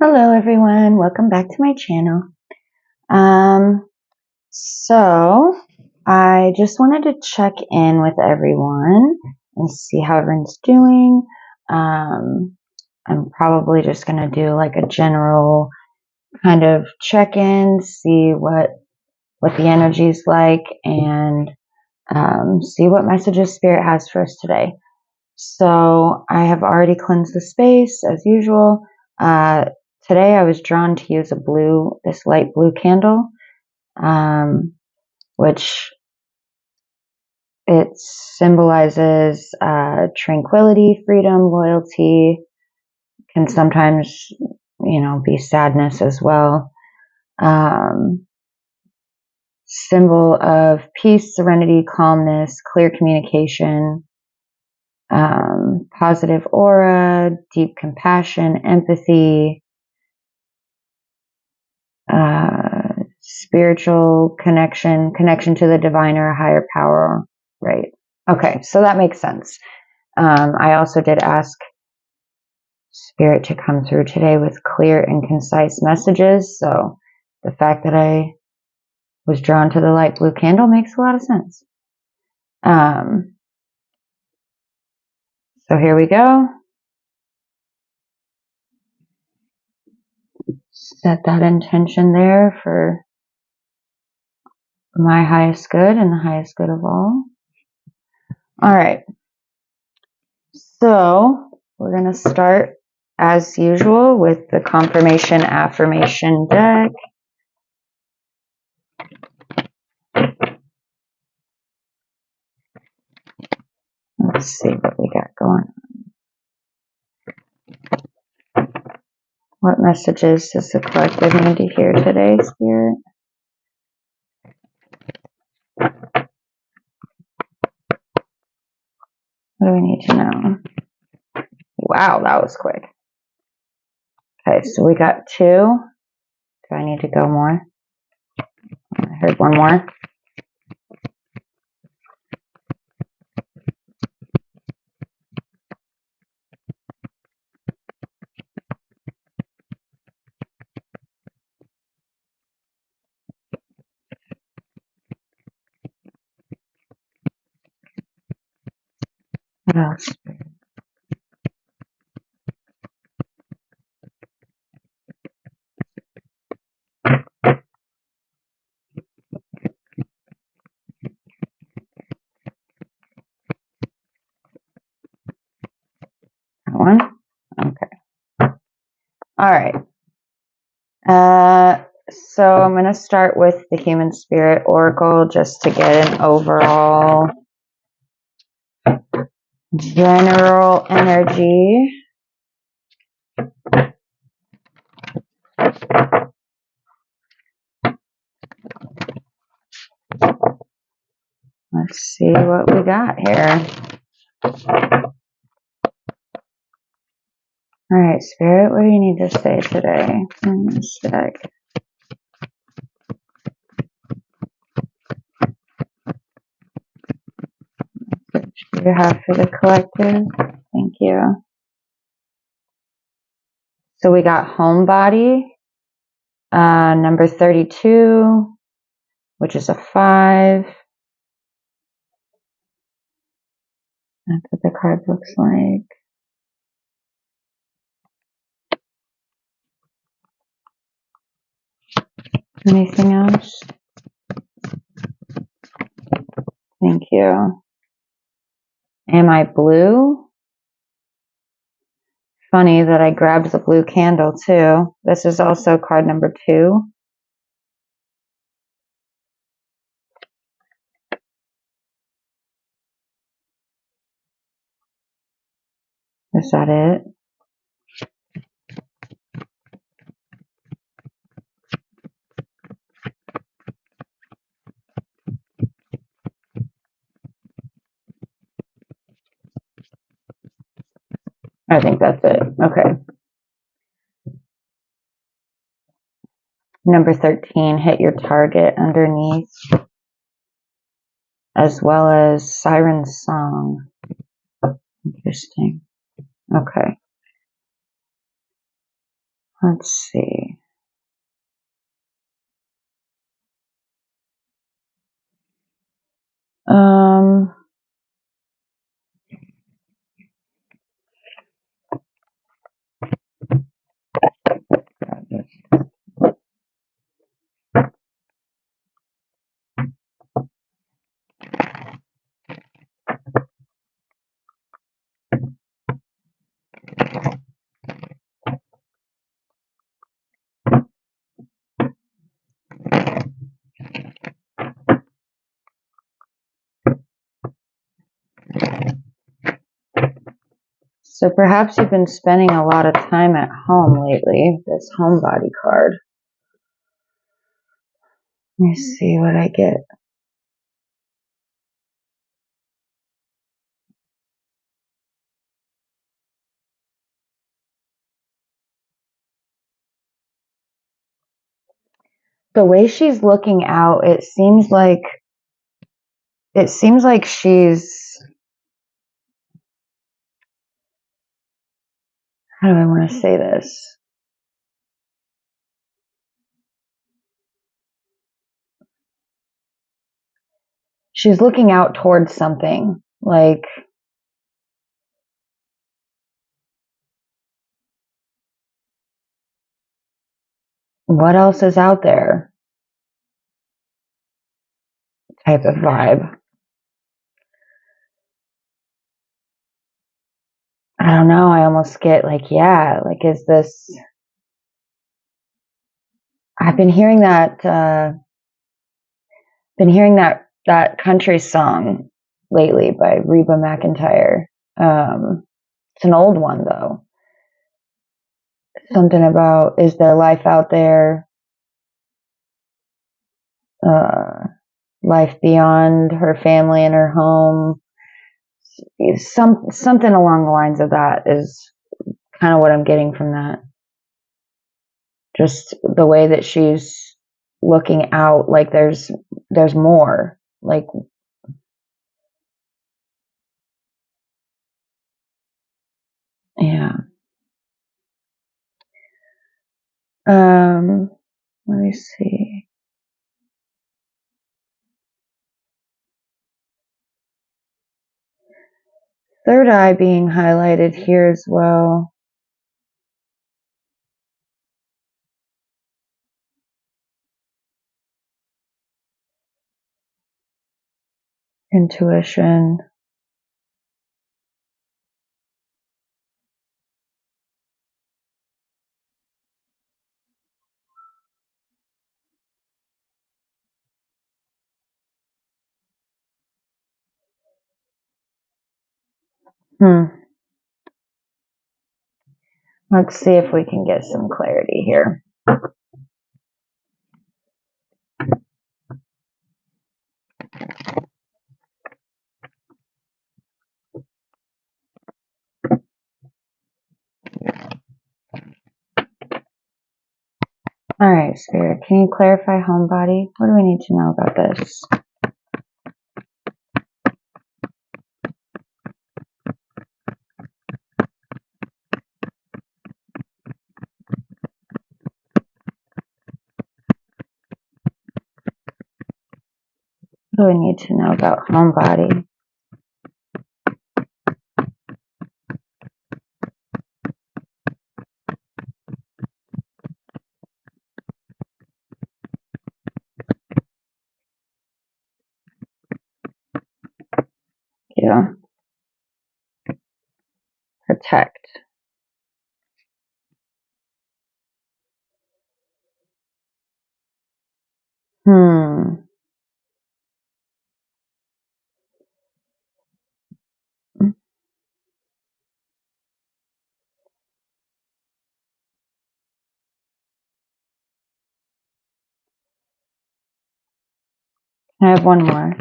Hello everyone, welcome back to my channel. So I just wanted to check in with everyone and see how everyone's doing. I'm probably just going to do like a general kind of check-in, see what the energy's like, and see what messages Spirit has for us today. So I have already cleansed the space as usual. Today I was drawn to use this light blue candle, which it symbolizes tranquility, freedom, loyalty, can sometimes, be sadness as well. Symbol of peace, serenity, calmness, clear communication, positive aura, deep compassion, empathy, spiritual connection to the divine or a higher power, right? Okay, so that makes sense. I also did ask Spirit to come through today with clear and concise messages, so the fact that I was drawn to the light blue candle makes a lot of sense. So here we go. Set that intention there for my highest good and the highest good of all. All right. So we're going to start as usual with the confirmation affirmation deck. Let's see what we got going on. What messages does the collective need to hear today, Spirit? What do we need to know? Wow, that was quick. Okay, so we got 2. Do I need to go more? I heard one more. What else? That one? Okay. All right. So I'm going to start with the Human Spirit Oracle just to get an overall general energy. Let's see what we got here. All right, Spirit, what do you need to say today in this deck? What do you have for the collective? Thank you. So we got Homebody, number 32, which is a 5. That's what the card looks like. Anything else? Thank you. Am I blue? Funny that I grabbed the blue candle too. This is also card number 2. Is that it? I think that's it. Okay. Number 13, hit your target underneath, as well as Siren Song. Interesting. Okay. Let's see. So perhaps you've been spending a lot of time at home lately, this homebody card. Let me see what I get. The way she's looking out, it seems like she's, how do I want to say this? She's looking out towards something, like, what else is out there type of vibe. I don't know. I almost get like, yeah, like, is this, I've been hearing that country song lately by Reba McEntire. It's an old one though. Something about, is there life out there? Life beyond her family and her home. Something along the lines of that is kind of what I'm getting from that. Just the way that she's looking out, like there's more. Like, yeah. Let me see. Third eye being highlighted here as well. Intuition. Let's see if we can get some clarity here. All right, Spirit, can you clarify homebody? What do we need to know about this? What do we need to know about homebody? Yeah. Protect. I have one more.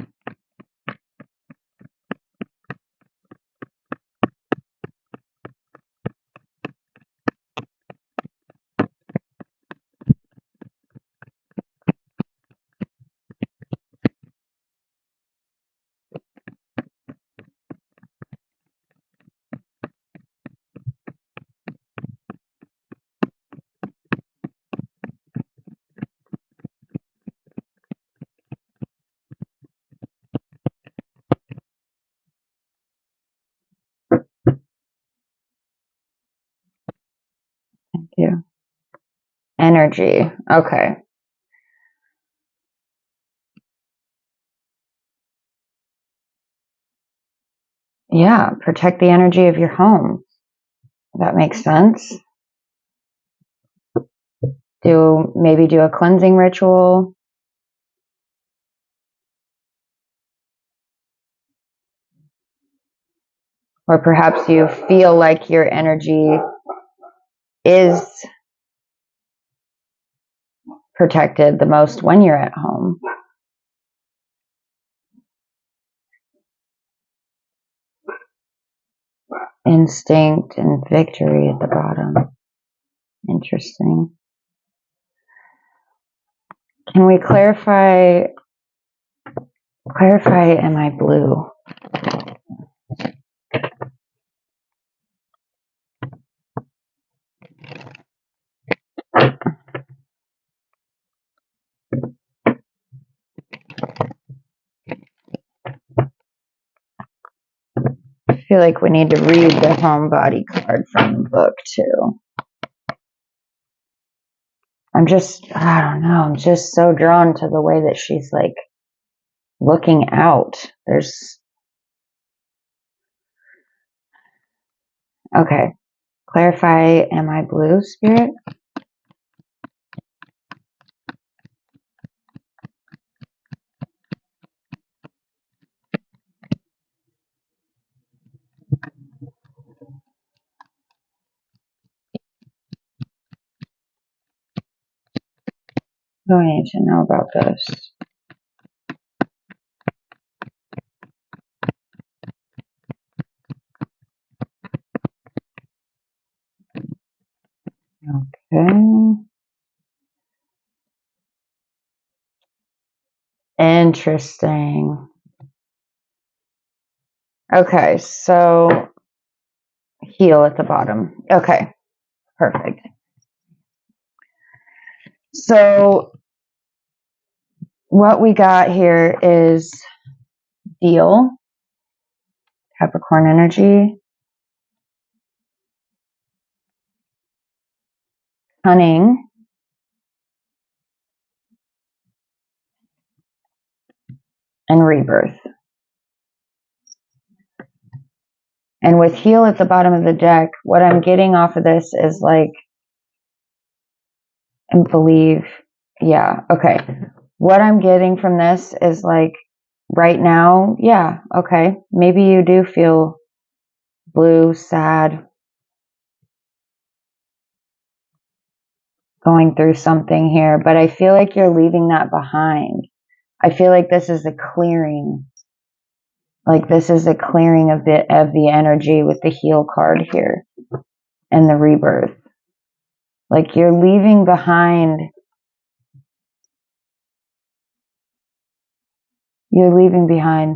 Yeah. Energy. Okay. Yeah, protect the energy of your home. That makes sense. Maybe do a cleansing ritual. Or perhaps you feel like your energy is protected the most when you're at home. Instinct and victory at the bottom. Interesting. Can we clarify, am I blue? I feel like we need to read the home body card from the book too. I don't know, I'm just so drawn to the way that she's like looking out. Okay. Clarify, am I blue, Spirit? What do I need to know about this? Okay. Interesting. Okay, so heel at the bottom. Okay, perfect. So what we got here is Deal, Capricorn energy, Cunning, and Rebirth. And with Heel at the bottom of the deck, what I'm getting off of this is like, and believe, yeah, okay. What I'm getting from this is like, right now, yeah, okay, maybe you do feel blue, sad, going through something here, but I feel like you're leaving that behind. I feel like this is a clearing. Like this is a clearing of the energy with the Heel card here and the Rebirth. Like you're leaving behind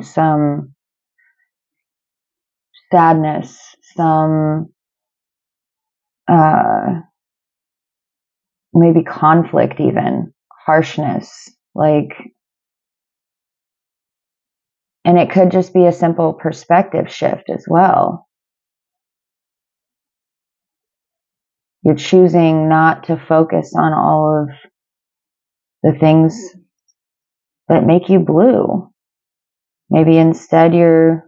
some sadness, some maybe conflict, even harshness, like, and it could just be a simple perspective shift as well. You're choosing not to focus on all of the things that make you blue. Maybe instead you're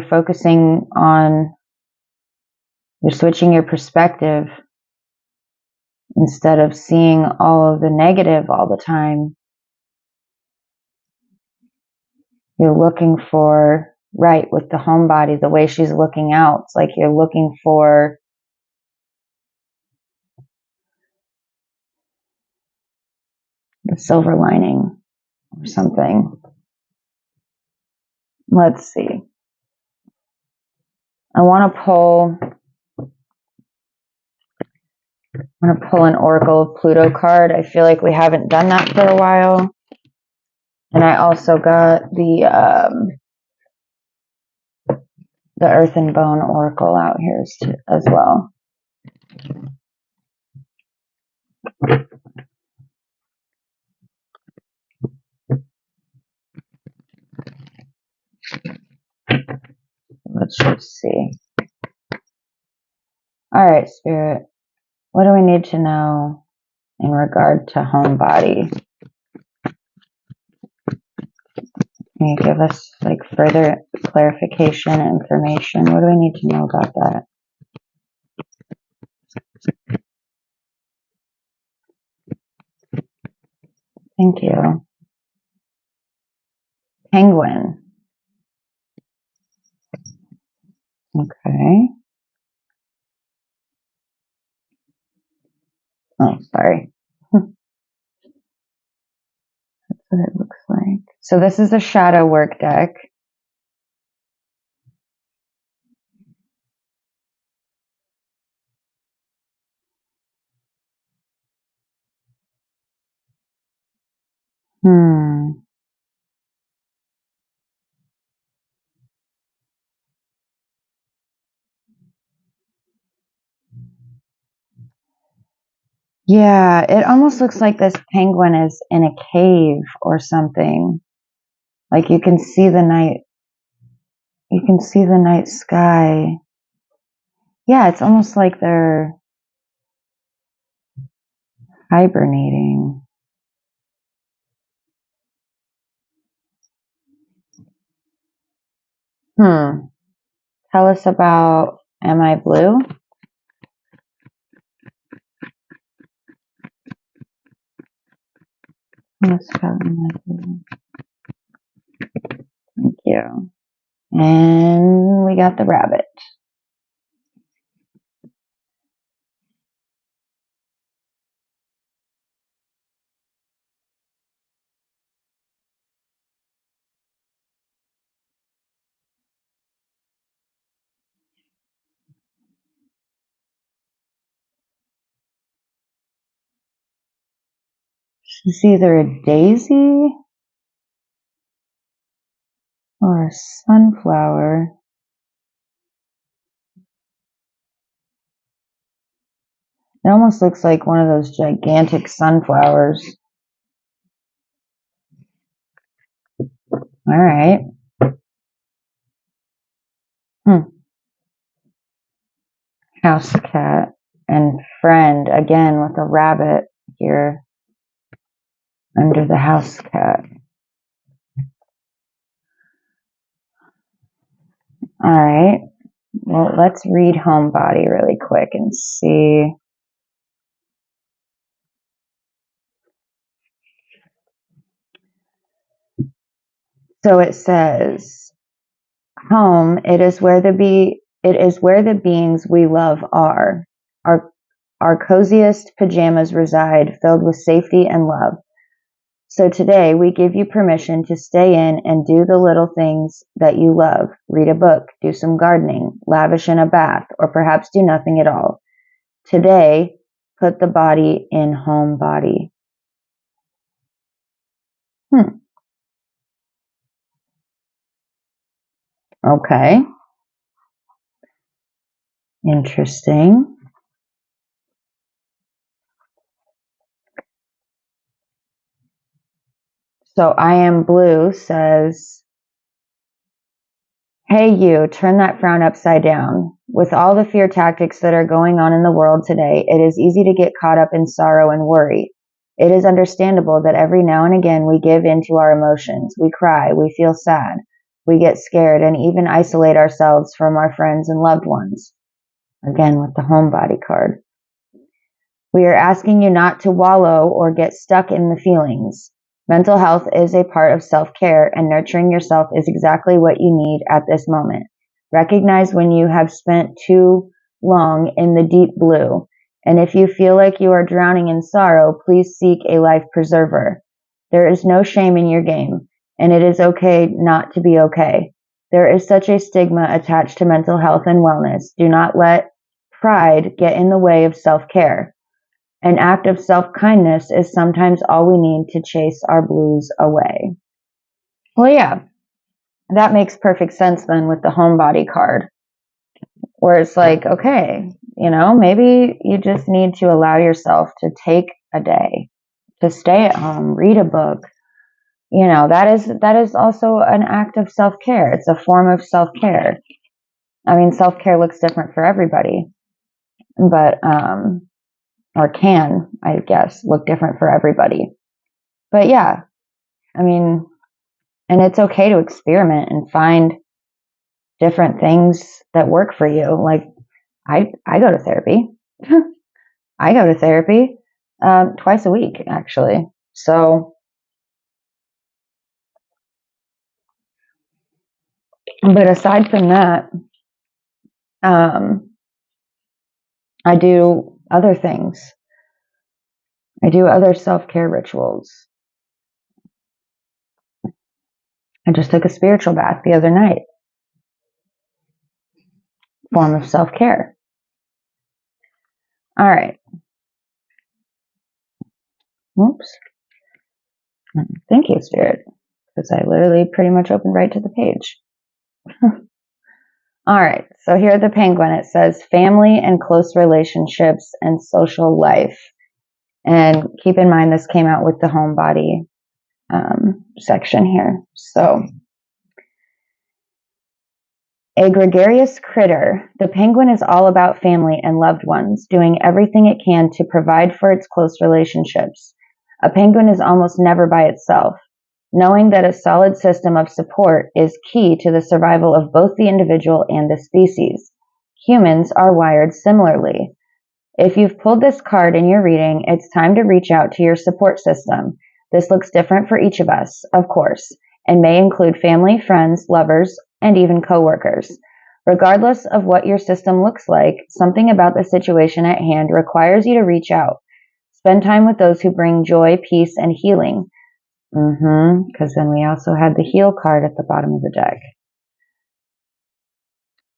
focusing on, you're switching your perspective. Instead of seeing all of the negative all the time, you're looking for, right, with the homebody, the way she's looking out, it's like you're looking for the silver lining or something. Let's see. I want to pull an Oracle of Pluto card. I feel like we haven't done that for a while. And I also got the Earth and Bone Oracle out here as well. Let's just see. All right, Spirit. What do we need to know in regard to homebody? Can you give us like further clarification, information? What do we need to know about that? Thank you. Penguin. Okay. Oh, sorry. That's what it looks like. So this is a shadow work deck. Yeah, it almost looks like this penguin is in a cave or something. Like you can see the night sky. Yeah, it's almost like they're hibernating. Tell us about Am I Blue? Let's go Am I Blue. Thank you. And we got the rabbit. It's either a daisy or a sunflower. It almost looks like one of those gigantic sunflowers. All right. House cat and friend, again with a rabbit here under the house cat. All right. Well, let's read homebody really quick and see. So it says, home, it is where the beings we love are. Our coziest pajamas reside, filled with safety and love. So today we give you permission to stay in and do the little things that you love. Read a book, do some gardening, lavish in a bath, or perhaps do nothing at all. Today, put the body in homebody. Okay. Interesting. So I Am Blue says, hey you, turn that frown upside down. With all the fear tactics that are going on in the world today, it is easy to get caught up in sorrow and worry. It is understandable that every now and again we give in to our emotions. We cry, we feel sad, we get scared, and even isolate ourselves from our friends and loved ones. Again, with the homebody card. We are asking you not to wallow or get stuck in the feelings. Mental health is a part of self-care, and nurturing yourself is exactly what you need at this moment. Recognize when you have spent too long in the deep blue, and if you feel like you are drowning in sorrow, please seek a life preserver. There is no shame in your game, and it is okay not to be okay. There is such a stigma attached to mental health and wellness. Do not let pride get in the way of self-care. An act of self-kindness is sometimes all we need to chase our blues away. Well, yeah, that makes perfect sense then with the homebody card, where it's like, okay, maybe you just need to allow yourself to take a day to stay at home, read a book. That is also an act of self-care. It's a form of self-care. I mean, self-care looks different for everybody, but or can, I guess, look different for everybody. But yeah, I mean, and it's okay to experiment and find different things that work for you. Like I go to therapy. I go to therapy twice a week, actually. So, but aside from that, I do other things. I do other self-care rituals. I just took a spiritual bath the other night. Form of self-care. All right. Whoops. Thank you, Spirit, because I literally pretty much opened right to the page. All right. So here at the Penguin, it says family and close relationships and social life. And keep in mind, this came out with the homebody section here. So, a gregarious critter, the penguin is all about family and loved ones, doing everything it can to provide for its close relationships. A penguin is almost never by itself. Knowing that a solid system of support is key to the survival of both the individual and the species. Humans are wired similarly. If you've pulled this card in your reading, it's time to reach out to your support system. This looks different for each of us, of course, and may include family, friends, lovers, and even coworkers. Regardless of what your system looks like, something about the situation at hand requires you to reach out. Spend time with those who bring joy, peace, and healing. Because then we also had the heal card at the bottom of the deck.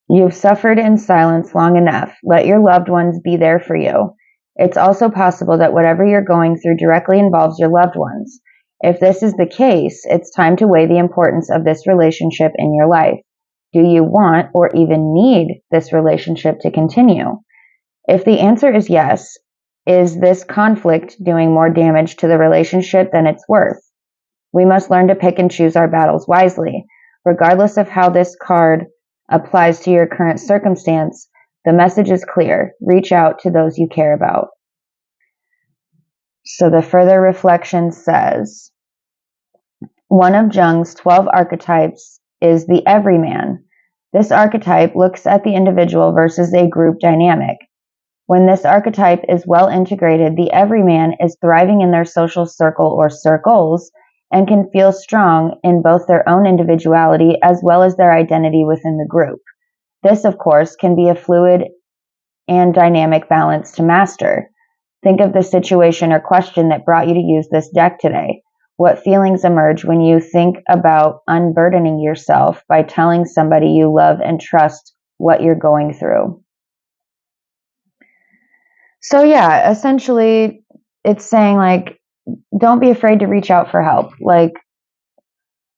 You've suffered in silence long enough. Let your loved ones be there for you. It's also possible that whatever you're going through directly involves your loved ones. If this is the case, it's time to weigh the importance of this relationship in your life. Do you want or even need this relationship to continue? If the answer is yes, is this conflict doing more damage to the relationship than it's worth? We must learn to pick and choose our battles wisely. Regardless of how this card applies to your current circumstance, the message is clear. Reach out to those you care about. So the further reflection says, one of Jung's 12 archetypes is the everyman. This archetype looks at the individual versus a group dynamic. When this archetype is well integrated, the everyman is thriving in their social circle or circles and can feel strong in both their own individuality as well as their identity within the group. This, of course, can be a fluid and dynamic balance to master. Think of the situation or question that brought you to use this deck today. What feelings emerge when you think about unburdening yourself by telling somebody you love and trust what you're going through? So yeah, essentially it's saying like, don't be afraid to reach out for help. Like,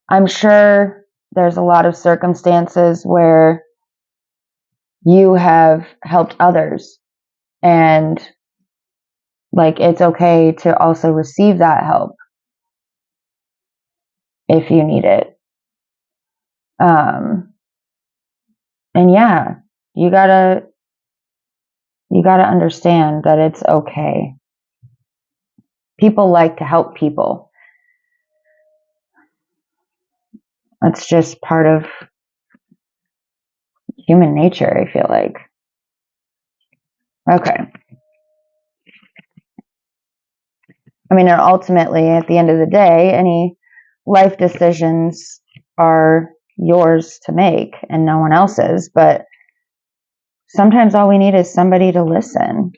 I'm sure there's a lot of circumstances where you have helped others, and like, it's okay to also receive that help if you need it. And yeah, you gotta understand that it's okay. People like to help people. That's just part of human nature, I feel like. Okay. I mean, ultimately, at the end of the day, any life decisions are yours to make and no one else's. But sometimes all we need is somebody to listen.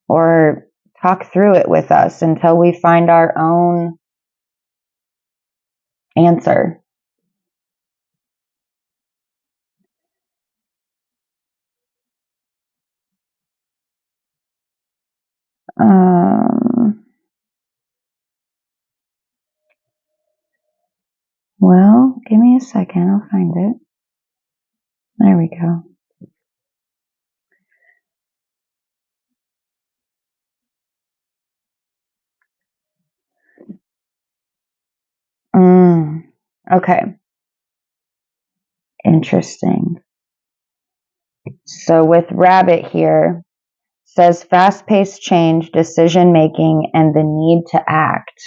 Or talk through it with us until we find our own answer. Well, give me a second. I'll find it. There we go. Okay. Interesting. So with rabbit here, says fast-paced change, decision-making, and the need to act.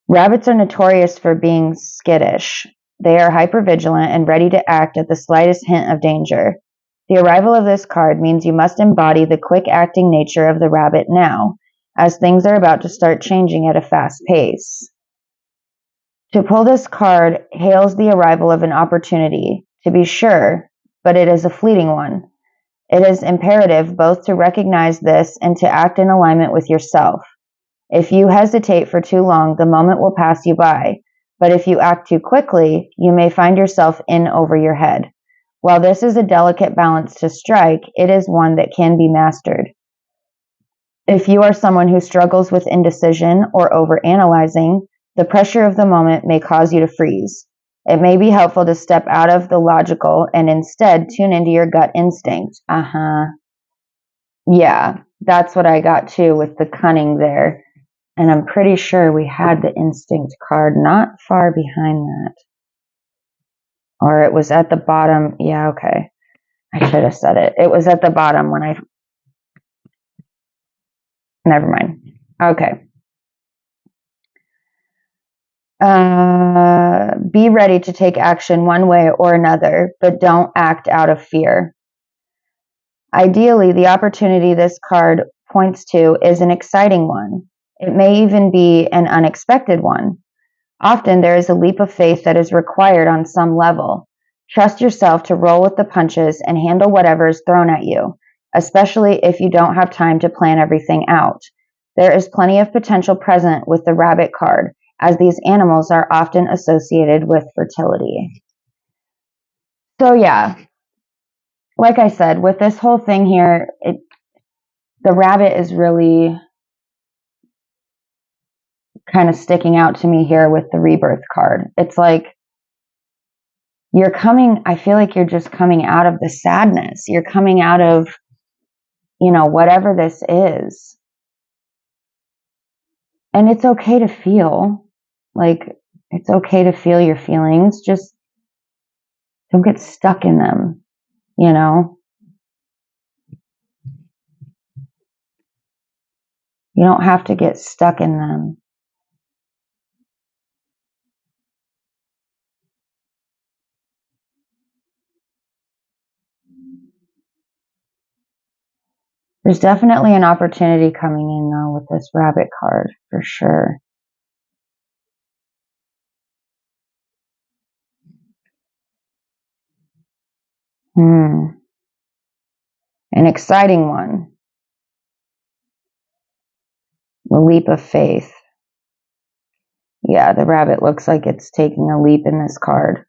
Rabbits are notorious for being skittish. They are hypervigilant and ready to act at the slightest hint of danger. The arrival of this card means you must embody the quick-acting nature of the rabbit now, as things are about to start changing at a fast pace. To pull this card hails the arrival of an opportunity, to be sure, but it is a fleeting one. It is imperative both to recognize this and to act in alignment with yourself. If you hesitate for too long, the moment will pass you by, but if you act too quickly, you may find yourself in over your head. While this is a delicate balance to strike, it is one that can be mastered. If you are someone who struggles with indecision or overanalyzing, the pressure of the moment may cause you to freeze. It may be helpful to step out of the logical and instead tune into your gut instinct. Yeah, that's what I got too with the cunning there. And I'm pretty sure we had the instinct card not far behind that. Or it was at the bottom. Yeah, okay. I should have said it. It was at the bottom when I... Never mind. Okay. Be ready to take action one way or another, but don't act out of fear. Ideally, the opportunity this card points to is an exciting one. It may even be an unexpected one. Often there is a leap of faith that is required on some level. Trust yourself to roll with the punches and handle whatever is thrown at you, especially if you don't have time to plan everything out. There is plenty of potential present with the rabbit card, as these animals are often associated with fertility. So yeah, like I said, with this whole thing here, the rabbit is really kind of sticking out to me here with the rebirth card. It's like I feel like you're just coming out of the sadness. You're coming out of, whatever this is. And it's okay to feel. Like, it's okay to feel your feelings. Just don't get stuck in them, You don't have to get stuck in them. There's definitely an opportunity coming in, though, with this rabbit card, for sure. An exciting one. The leap of faith. Yeah, the rabbit looks like it's taking a leap in this card.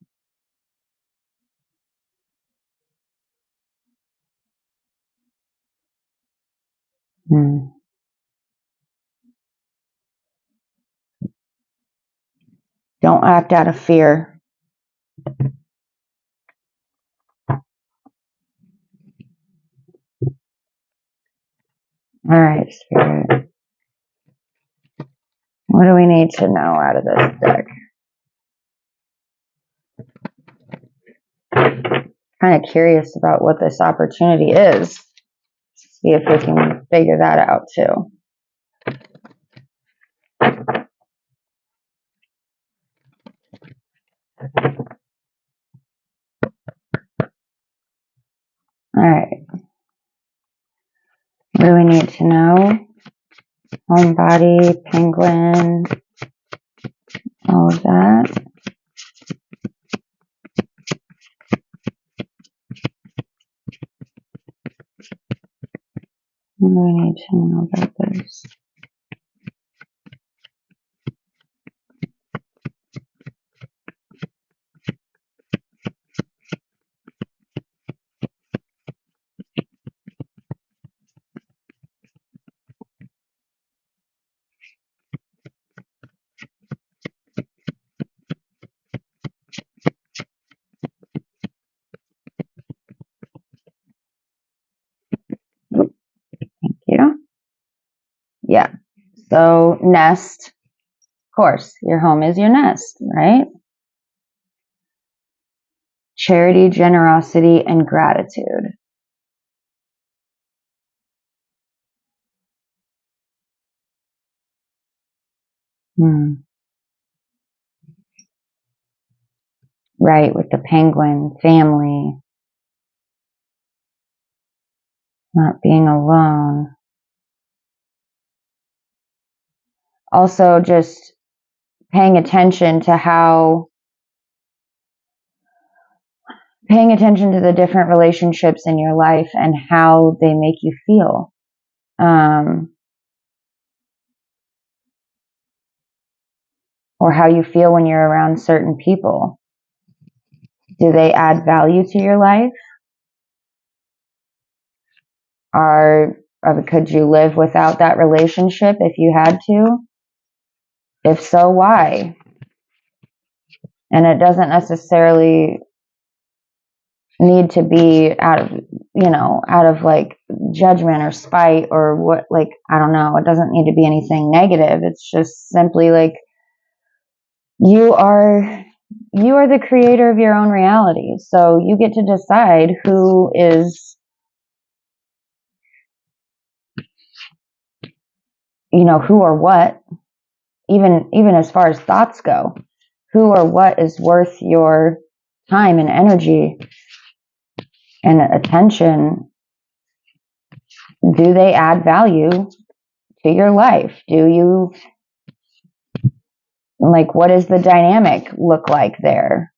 Don't act out of fear. All right, Spirit. What do we need to know out of this deck? Kind of curious about what this opportunity is. See if we can figure that out too. All right. What do we need to know? Homebody, penguin, all of that. What do we need to know about this? Thank you. Yeah. So nest. Of course, your home is your nest, right? charity, generosity, and gratitude. Right, with the penguin, family, not being alone. Also, just paying attention to the different relationships in your life and how they make you feel. Or how you feel when you're around certain people. Do they add value to your life? Could you live without that relationship if you had to? If so, why? And it doesn't necessarily need to be out of like judgment or spite or what, like, I don't know. It doesn't need to be anything negative. It's just simply like you are the creator of your own reality. So you get to decide who is, who or what, even as far as thoughts go, who or what is worth your time and energy and attention. Do they add value to your life? What does the dynamic look like there?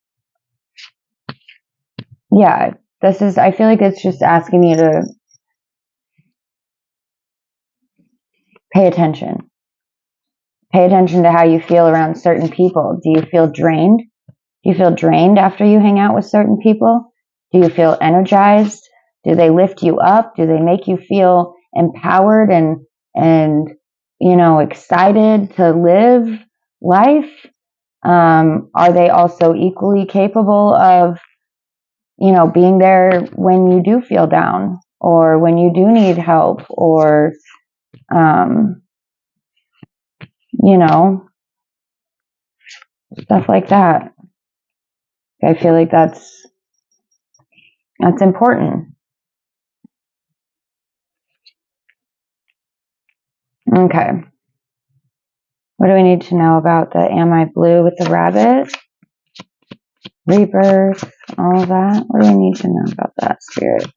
Yeah, I feel like it's just asking you to pay attention. Pay attention to how you feel around certain people. Do you feel drained? Do you feel drained after you hang out with certain people? Do you feel energized? Do they lift you up? Do they make you feel empowered and excited to live life? Are they also equally capable of, being there when you do feel down or when you do need help or, stuff like that? I feel like that's important. Okay. What do we need to know about the Am I Blue with the rabbit? Rebirth, all of that. What do we need to know about that, Spirit?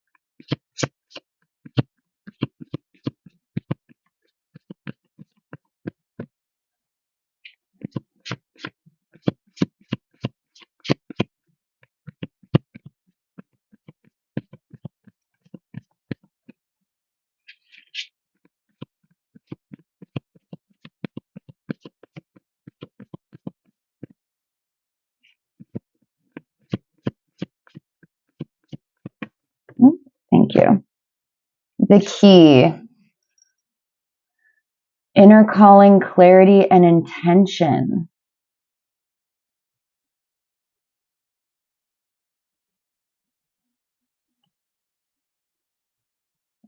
Thank you. The key. Inner calling, clarity, and intention.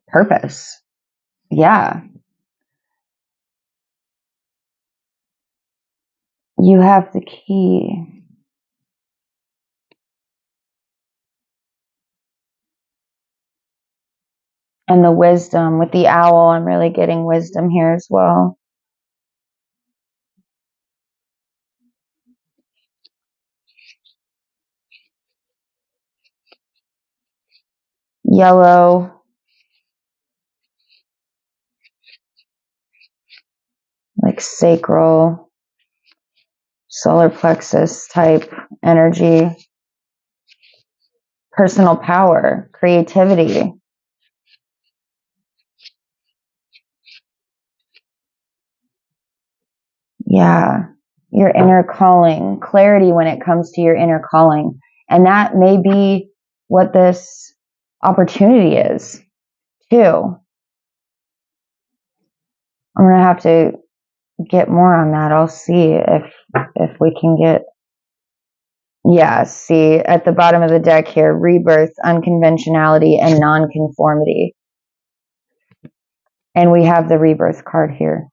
Purpose. Yeah. You have the key. And the wisdom with the owl. I'm really getting wisdom here as well. Yellow. Like sacral, solar plexus type energy. Personal power, creativity. Yeah. Your inner calling, clarity when it comes to your inner calling. And that may be what this opportunity is, too. I'm going to have to get more on that. I'll see if we can get. Yeah, see at the bottom of the deck here, rebirth, unconventionality, and nonconformity. And we have the rebirth card here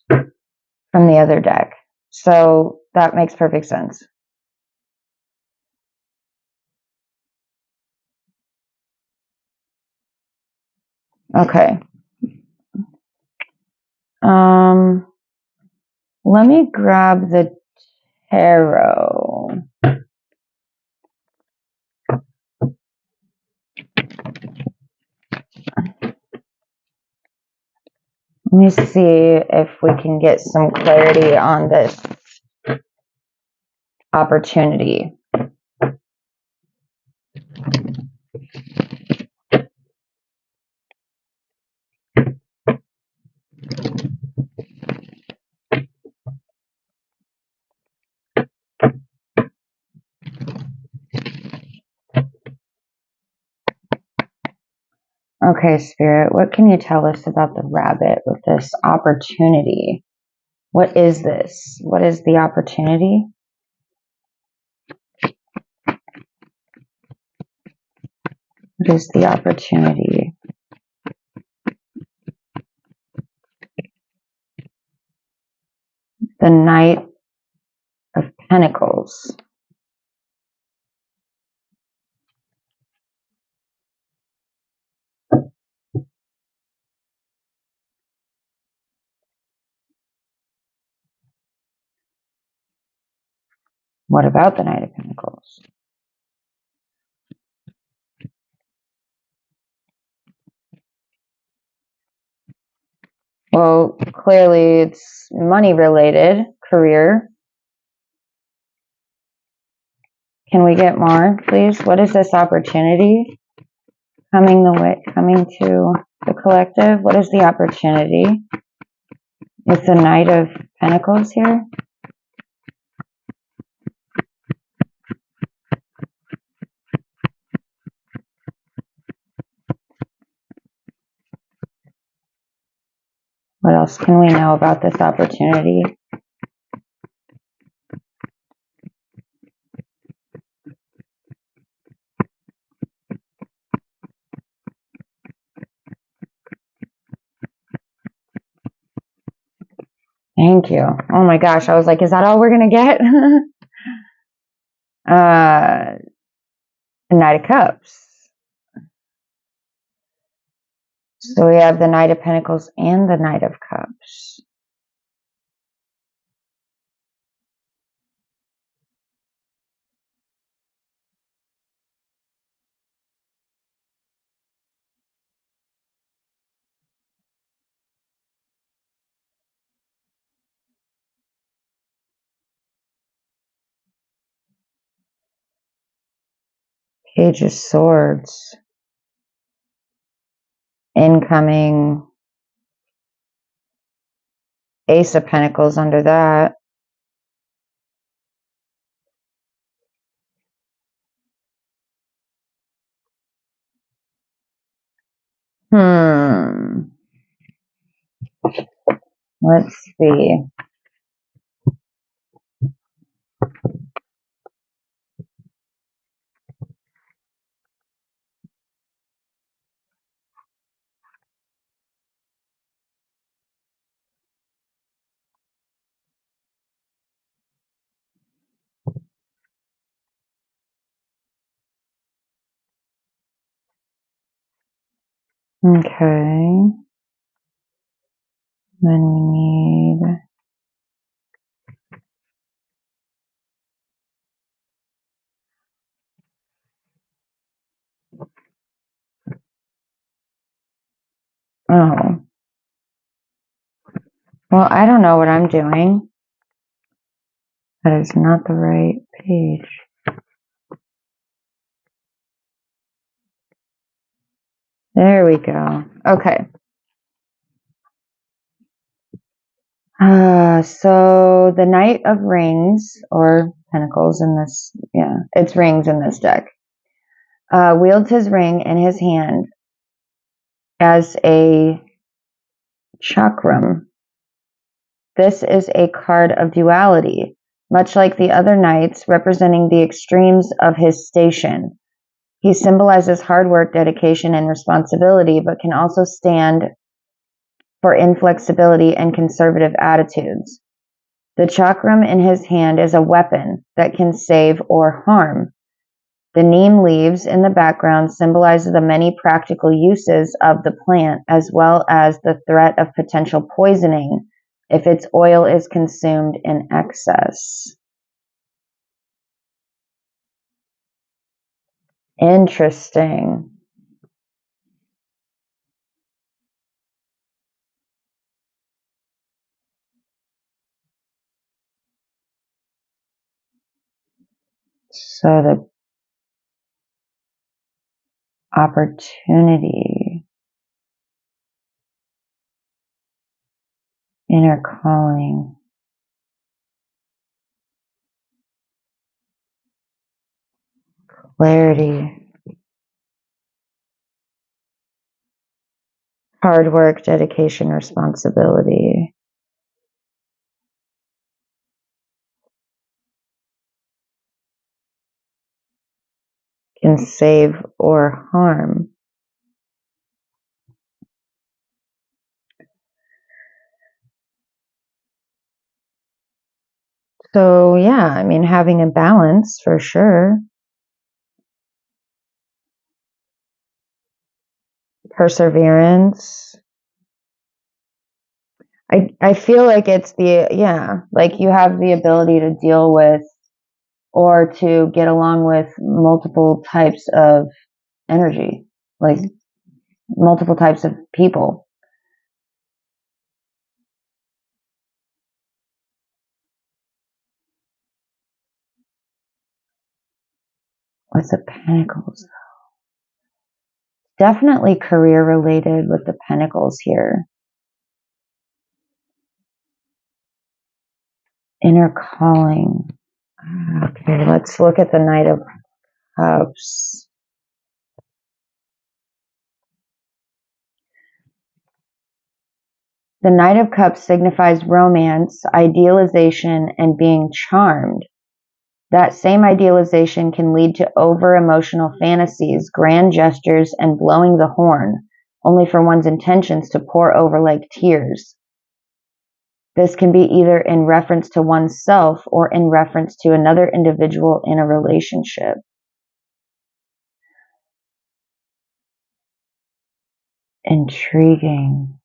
from the other deck. So that makes perfect sense. Okay. Let me grab the tarot. Let me see if we can get some clarity on this opportunity. Okay, Spirit, what can you tell us about the rabbit with this opportunity? What is this? What is the opportunity? What is the opportunity? The Knight of Pentacles. What about the Knight of Pentacles? Well, clearly it's money related, career. Can we get more, please? What is this opportunity coming to the collective? What is the opportunity? It's the Knight of Pentacles here. What else can we know about this opportunity? Thank you. Oh my gosh, I was like, is that all we're gonna get? Knight of Cups. So we have the Knight of Pentacles and the Knight of Cups. Page of Swords. Incoming Ace of Pentacles under that. Let's see. Okay. Then we need oh. Well, I don't know what I'm doing. That is not the right page. There we go. Okay. So the Knight of Rings, or Pentacles in this, it's rings in this deck, wields his ring in his hand as a chakram. This is a card of duality, much like the other knights, representing the extremes of his station. He symbolizes hard work, dedication, and responsibility, but can also stand for inflexibility and conservative attitudes. The chakram in his hand is a weapon that can save or harm. The neem leaves in the background symbolize the many practical uses of the plant, as well as the threat of potential poisoning if its oil is consumed in excess. Interesting. So the opportunity, inner calling, clarity, hard work, dedication, responsibility. Can save or harm. So yeah, I mean, having a balance for sure. Perseverance. I feel like it's like you have the ability to deal with or to get along with multiple types of energy, like multiple types of people. What's the Pentacles? Definitely career related with the Pentacles here. Inner calling. Okay, let's look at the Knight of Cups. The Knight of Cups signifies romance, idealization, and being charmed. That same idealization can lead to over-emotional fantasies, grand gestures, and blowing the horn, only for one's intentions to pour over like tears. This can be either in reference to oneself or in reference to another individual in a relationship. Intriguing.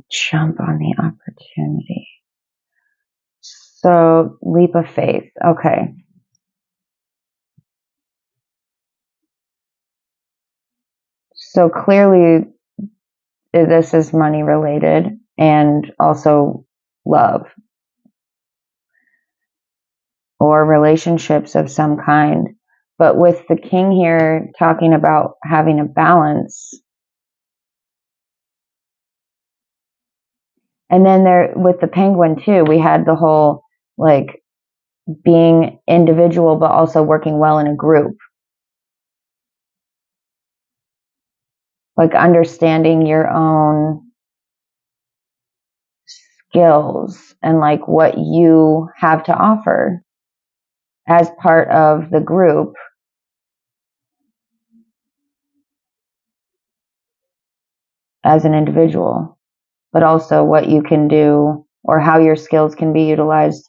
Jump on the opportunity. So, leap of faith. Okay. So clearly, this is money related and also love or relationships of some kind. But with the king here talking about having a balance, and then there with the penguin too, we had the whole like being individual but also working well in a group, like understanding your own skills and like what you have to offer as part of the group as an individual, but also what you can do or how your skills can be utilized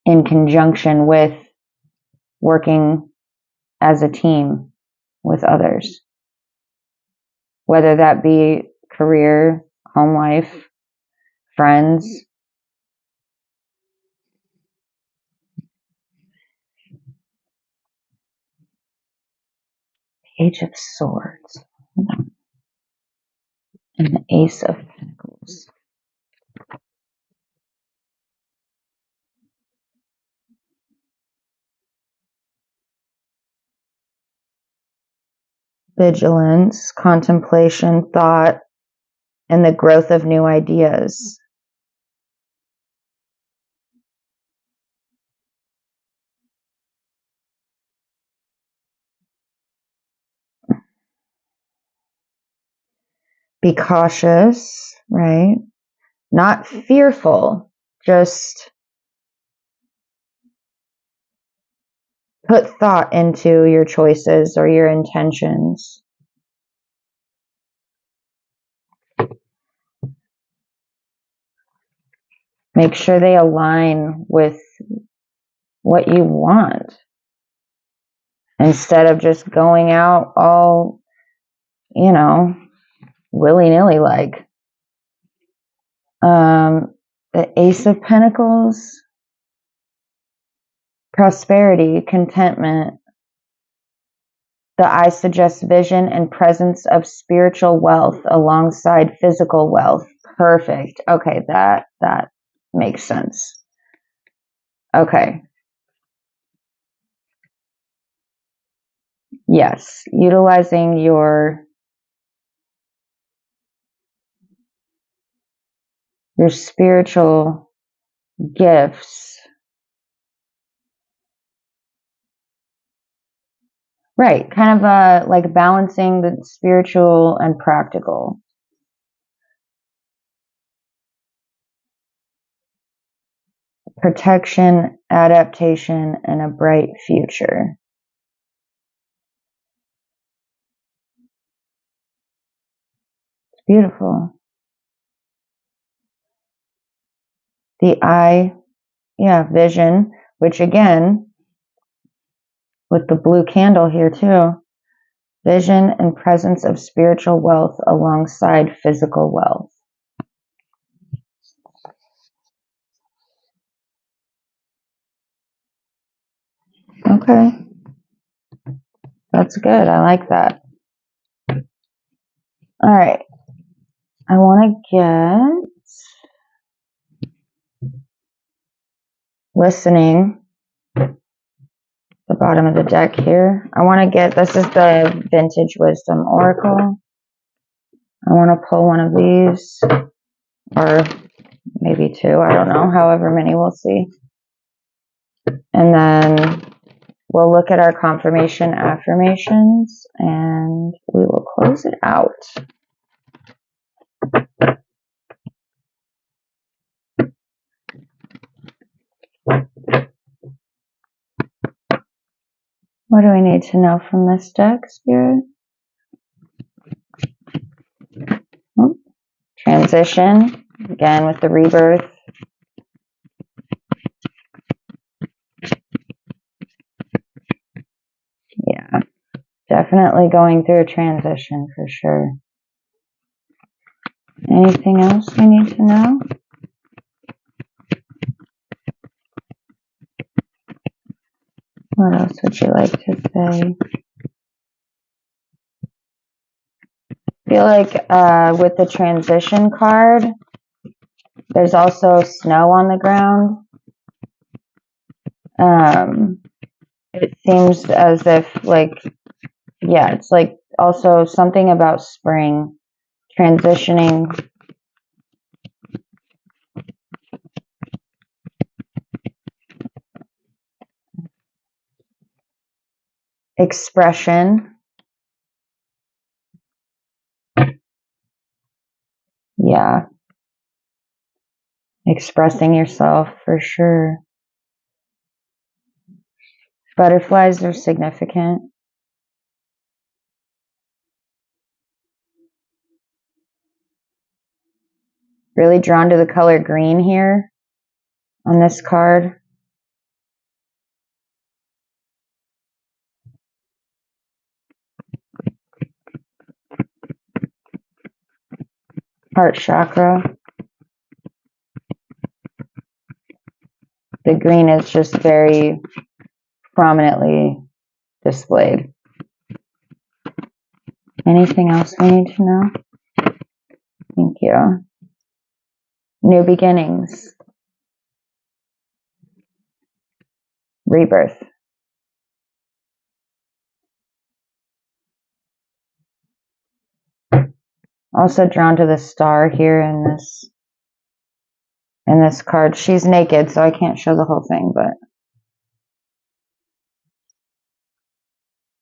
in conjunction with working as a team with others, whether that be career, home life, friends. Page of Swords and the Ace of Pentacles. Vigilance, contemplation, thought, and the growth of new ideas. Be cautious, right? Not fearful, just put thought into your choices or your intentions. Make sure they align with what you want instead of just going out all, willy-nilly like. The Ace of Pentacles, prosperity, contentment. The eye suggests vision and presence of spiritual wealth alongside physical wealth. Perfect. Okay, that makes sense. Okay. Yes, utilizing your spiritual gifts. Right, kind of like balancing the spiritual and practical. Protection, adaptation, and a bright future. It's beautiful. The eye, vision, which again, with the blue candle here too, vision and presence of spiritual wealth alongside physical wealth. Okay. That's good. I like that. All right. I want to get listening. The bottom of the deck here. I want to get, this is the Vintage Wisdom Oracle. I want to pull one of these, or maybe two, I don't know, however many, we'll see. And then we'll look at our confirmation affirmations and we will close it out. What do we need to know from this deck, Spirit? Transition, again with the rebirth. Yeah, definitely going through a transition for sure. Anything else we need to know? What else would you like to say? I feel like with the transition card, there's also snow on the ground. It seems as if it's like also something about spring, transitioning. Expression. Yeah. Expressing yourself for sure. Butterflies are significant. Really drawn to the color green here on this card. Heart chakra. The green is just very prominently displayed. Anything else we need to know? Thank you. New beginnings. Rebirth. Also drawn to the star here in this card. She's naked, so I can't show the whole thing, but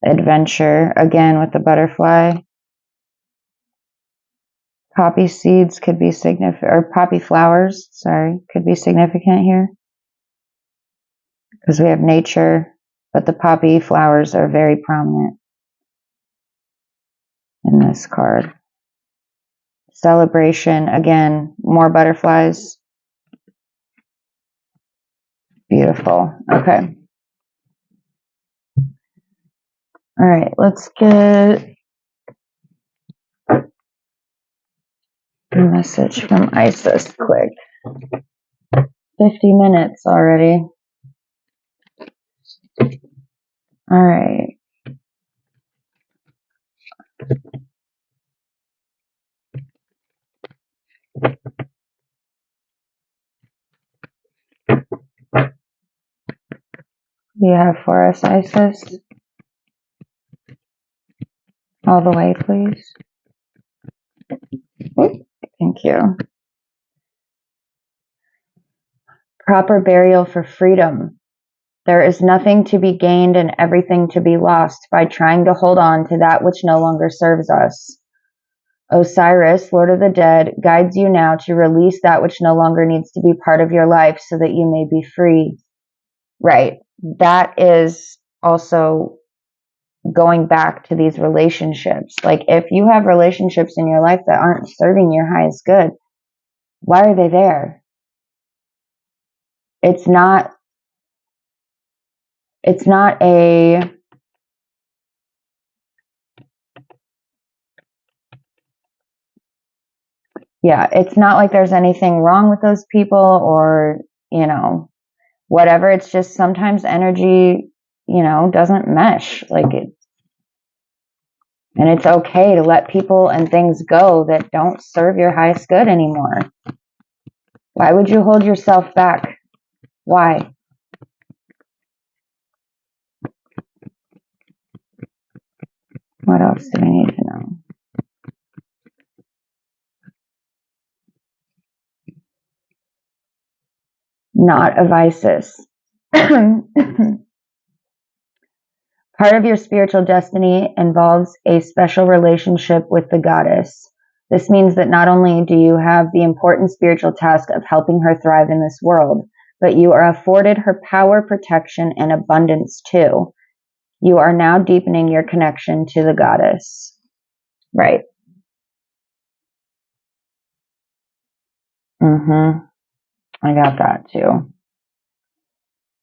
adventure, again with the butterfly. Poppy seeds could be significant, or poppy flowers, sorry, could be significant here. Because we have nature, but the poppy flowers are very prominent in this card. Celebration, again, more butterflies. Beautiful. Okay. All right, let's get a message from Isis quick. 50 minutes already. All right. You have for us, Isis? All the way, please. Thank you. Proper burial for freedom. There is nothing to be gained and everything to be lost by trying to hold on to that which no longer serves us. Osiris, Lord of the Dead, guides you now to release that which no longer needs to be part of your life so that you may be free. Right. That is also going back to these relationships. Like, if you have relationships in your life that aren't serving your highest good, why are they there? It's not a it's not like there's anything wrong with those people or, whatever. It's just sometimes energy, doesn't mesh. And it's okay to let people and things go that don't serve your highest good anymore. Why would you hold yourself back? Why? What else do we need to know? Not of Isis. Part of your spiritual destiny involves a special relationship with the goddess. This means that not only do you have the important spiritual task of helping her thrive in this world, but you are afforded her power, protection, and abundance too. You are now deepening your connection to the goddess. Right. I got that too.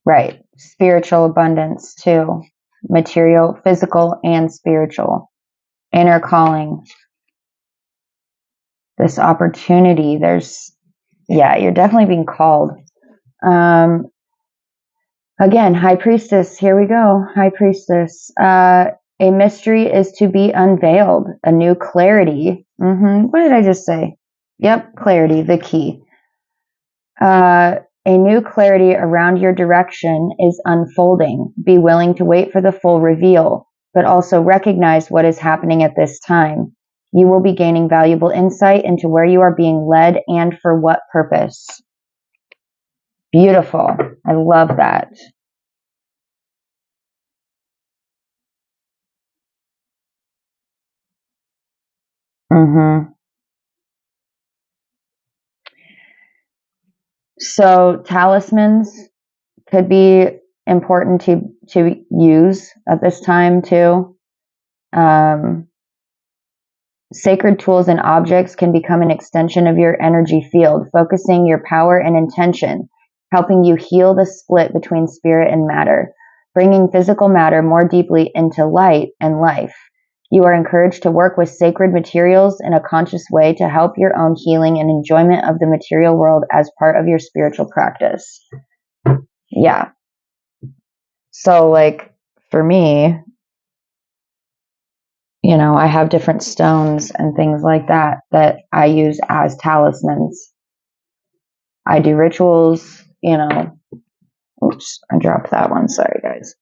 Right. Spiritual abundance too. Material, physical, and spiritual. Inner calling. This opportunity. You're definitely being called. Again, High Priestess. Here we go. High Priestess. A mystery is to be unveiled. A new clarity. What did I just say? Yep, clarity, the key. A new clarity around your direction is unfolding. Be willing to wait for the full reveal, but also recognize what is happening at this time. You will be gaining valuable insight into where you are being led and for what purpose. Beautiful. I love that. So talismans could be important to use at this time too. Sacred tools and objects can become an extension of your energy field, focusing your power and intention, helping you heal the split between spirit and matter, bringing physical matter more deeply into light and life. You are encouraged to work with sacred materials in a conscious way to help your own healing and enjoyment of the material world as part of your spiritual practice. Yeah. So, for me, I have different stones and things like that I use as talismans. I do rituals, Oops, I dropped that one. Sorry, guys.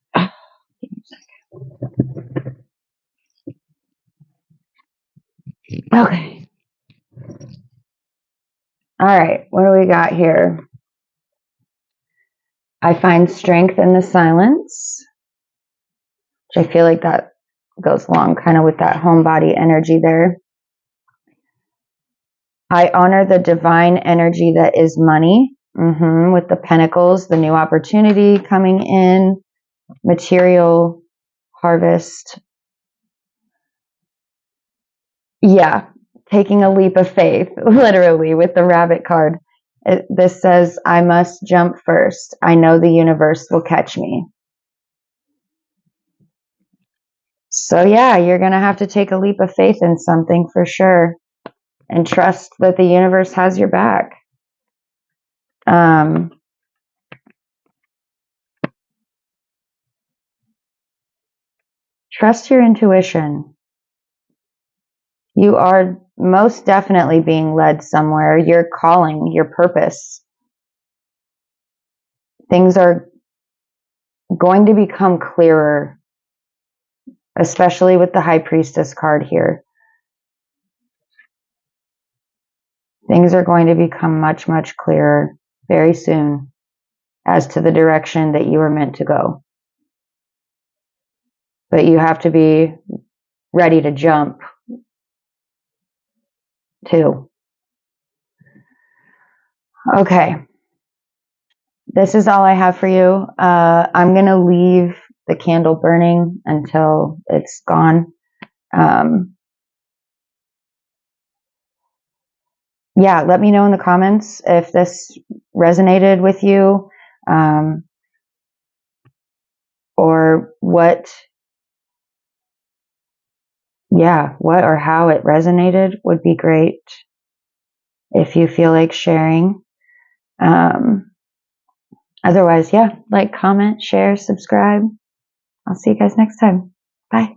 Okay. All right, what do we got here? I find strength in the silence, which I feel like that goes along kind of with that home body energy there. I honor the divine energy that is money, with the pentacles, the new opportunity coming in. material harvest. Yeah, taking a leap of faith, literally, with the rabbit card. This says, I must jump first. I know the universe will catch me. So yeah, you're going to have to take a leap of faith in something for sure and trust that the universe has your back. Trust your intuition. You are most definitely being led somewhere. Your calling, your purpose. Things are going to become clearer, especially with the High Priestess card here. Things are going to become much, much clearer very soon as to the direction that you are meant to go. But you have to be ready to jump too. Okay. This is all I have for you. I'm going to leave the candle burning until it's gone. Yeah, let me know in the comments if this resonated with you, or what or how it resonated would be great if you feel like sharing. Otherwise, yeah, like, comment, share, subscribe. I'll see you guys next time. Bye.